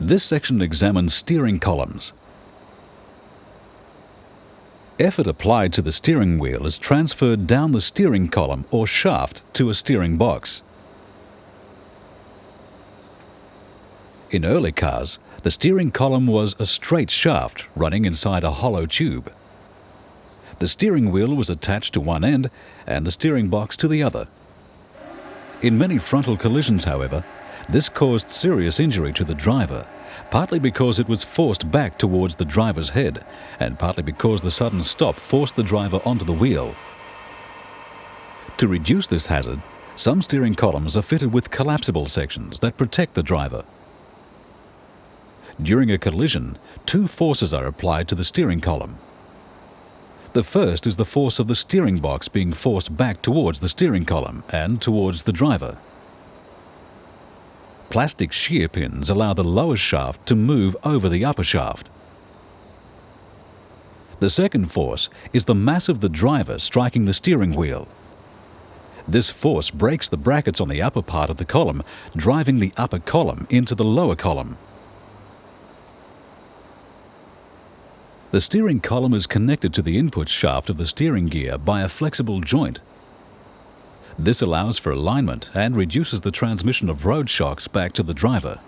This section examines steering columns. Effort applied to the steering wheel is transferred down the steering column or shaft to a steering box. In early cars, the steering column was a straight shaft running inside a hollow tube. The steering wheel was attached to one end and the steering box to the other. In many frontal collisions, however, this caused serious injury to the driver, partly because it was forced back towards the driver's head and partly because the sudden stop forced the driver onto the wheel. To reduce this hazard, some steering columns are fitted with collapsible sections that protect the driver. During a collision, two forces are applied to the steering column. The first is the force of the steering box being forced back towards the steering column and towards the driver. Plastic shear pins allow the lower shaft to move over the upper shaft. The second force is the mass of the driver striking the steering wheel. This force breaks the brackets on the upper part of the column, driving the upper column into the lower column. The steering column is connected to the input shaft of the steering gear by a flexible joint. This allows for alignment and reduces the transmission of road shocks back to the driver.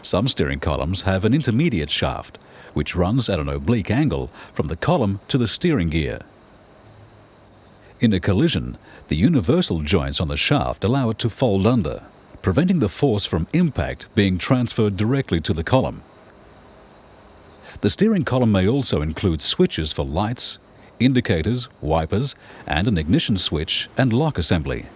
Some steering columns have an intermediate shaft, which runs at an oblique angle from the column to the steering gear. In a collision, the universal joints on the shaft allow it to fold under, preventing the force from impact being transferred directly to the column. The steering column may also include switches for lights, indicators, wipers, and an ignition switch and lock assembly.